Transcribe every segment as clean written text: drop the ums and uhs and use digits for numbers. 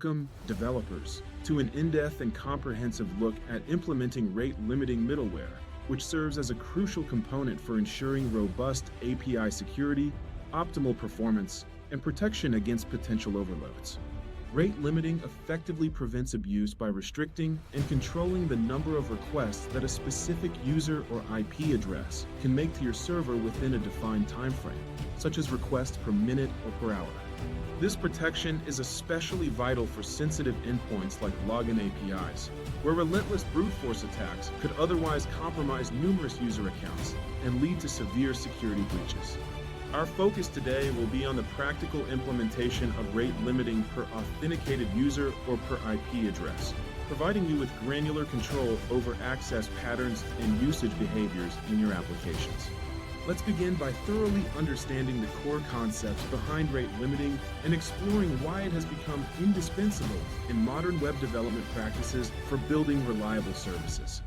Welcome, developers, to an in-depth and comprehensive look at implementing rate-limiting middleware, which serves as a crucial component for ensuring robust API security, optimal performance, and protection against potential overloads. Rate limiting effectively prevents abuse by restricting and controlling the number of requests that a specific user or IP address can make to your server within a defined time frame, such as requests per minute or per hour. This protection is especially vital for sensitive endpoints like login APIs, where relentless brute force attacks could otherwise compromise numerous user accounts and lead to severe security breaches. Our focus today will be on the practical implementation of rate limiting per authenticated user or per IP address, providing you with granular control over access patterns and usage behaviors in your applications. Let's begin by thoroughly understanding the core concepts behind rate limiting and exploring why it has become indispensable in modern web development practices for building reliable services.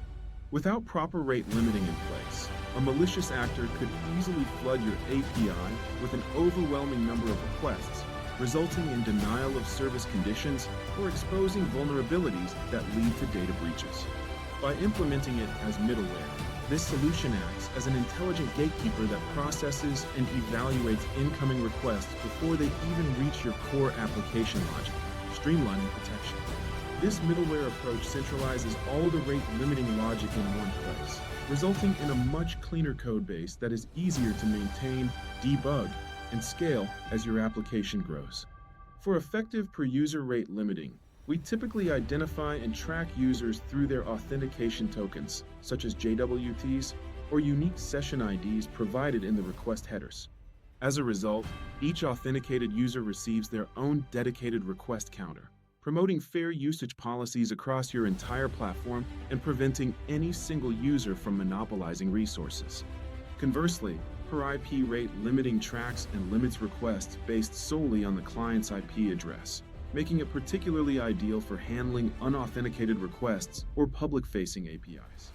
Without proper rate limiting in place, a malicious actor could easily flood your API with an overwhelming number of requests, resulting in denial of service conditions or exposing vulnerabilities that lead to data breaches. By implementing it as middleware, this solution acts as an intelligent gatekeeper that processes and evaluates incoming requests before they even reach your core application logic, streamlining protection. This middleware approach centralizes all the rate-limiting logic in one place, resulting in a much cleaner code base that is easier to maintain, debug, and scale as your application grows. For effective per-user rate limiting, we typically identify and track users through their authentication tokens, such as JWTs or unique session IDs provided in the request headers. As a result, each authenticated user receives their own dedicated request counter, promoting fair usage policies across your entire platform and preventing any single user from monopolizing resources. Conversely, per IP rate limiting tracks and limits requests based solely on the client's IP address, making it particularly ideal for handling unauthenticated requests or public-facing APIs.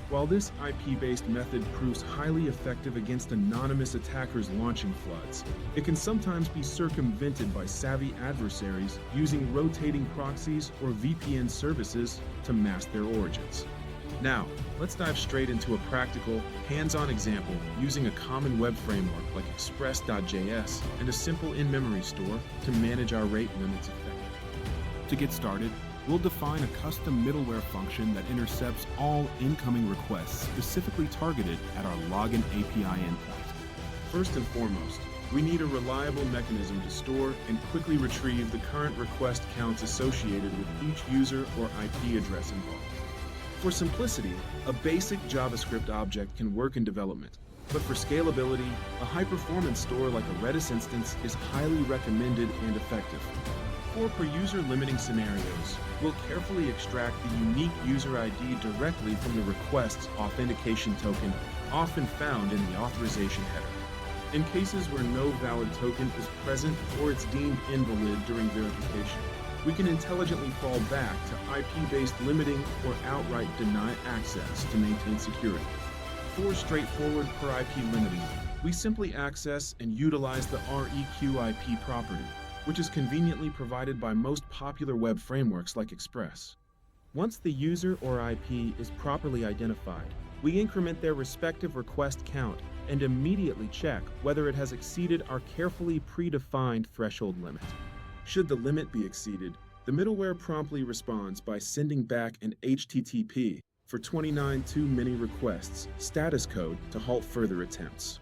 While this IP-based method proves highly effective against anonymous attackers launching floods, it can sometimes be circumvented by savvy adversaries using rotating proxies or VPN services to mask their origins. Now, let's dive straight into a practical, hands-on example using a common web framework like Express.js and a simple in-memory store to manage our rate limits effectively. To get started, we'll define a custom middleware function that intercepts all incoming requests specifically targeted at our login API endpoint. First and foremost, we need a reliable mechanism to store and quickly retrieve the current request counts associated with each user or IP address involved. For simplicity, a basic JavaScript object can work in development, but for scalability, a high-performance store like a Redis instance is highly recommended and effective. For per-user limiting scenarios, we'll carefully extract the unique user ID directly from the request's authentication token, often found in the authorization header. In cases where no valid token is present or it's deemed invalid during verification, we can intelligently fall back to IP-based limiting or outright deny access to maintain security. For straightforward per IP limiting, we simply access and utilize the REQIP property, which is conveniently provided by most popular web frameworks like Express. Once the user or IP is properly identified, we increment their respective request count and immediately check whether it has exceeded our carefully predefined threshold limit. Should the limit be exceeded, the middleware promptly responds by sending back an HTTP for 29 too many requests status code to halt further attempts.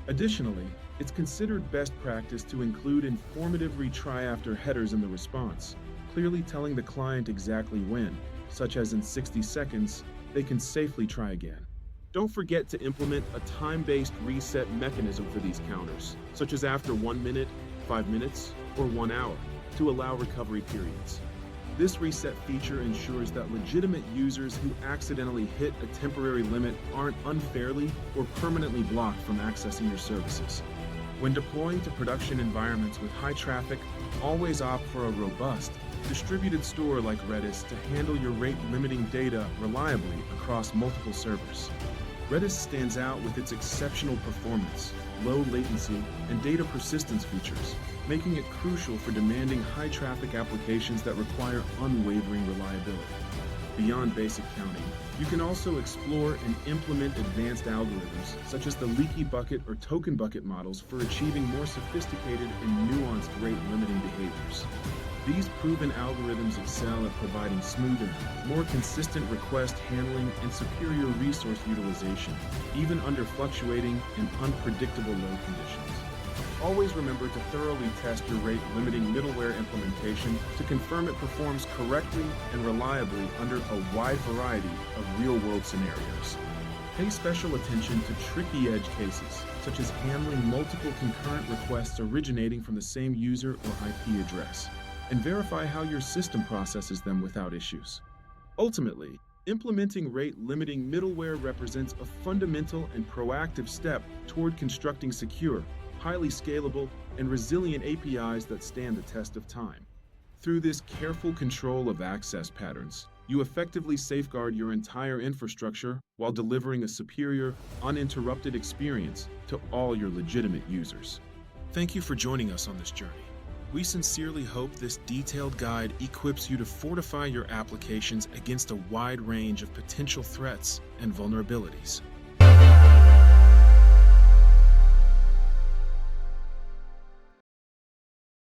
Additionally, it's considered best practice to include informative retry after headers in the response, clearly telling the client exactly when, such as in 60 seconds, they can safely try again. Don't forget to implement a time-based reset mechanism for these counters, such as after 1 minute, 5 minutes, or 1 hour, to allow recovery periods. This reset feature ensures that legitimate users who accidentally hit a temporary limit aren't unfairly or permanently blocked from accessing your services. When deploying to production environments with high traffic, always opt for a robust, distributed store like Redis to handle your rate-limiting data reliably across multiple servers. Redis stands out with its exceptional performance, low latency, and data persistence features, making it crucial for demanding high-traffic applications that require unwavering reliability. Beyond basic counting, you can also explore and implement advanced algorithms, such as the leaky bucket or token bucket models, for achieving more sophisticated and nuanced rate limiting behaviors. These proven algorithms excel at providing smoother, more consistent request handling and superior resource utilization, even under fluctuating and unpredictable load conditions. Always remember to thoroughly test your rate-limiting middleware implementation to confirm it performs correctly and reliably under a wide variety of real-world scenarios. Pay special attention to tricky edge cases, such as handling multiple concurrent requests originating from the same user or IP address, and verify how your system processes them without issues. Ultimately, implementing rate-limiting middleware represents a fundamental and proactive step toward constructing secure, highly scalable, and resilient APIs that stand the test of time. Through this careful control of access patterns, you effectively safeguard your entire infrastructure while delivering a superior, uninterrupted experience to all your legitimate users. Thank you for joining us on this journey. We sincerely hope this detailed guide equips you to fortify your applications against a wide range of potential threats and vulnerabilities.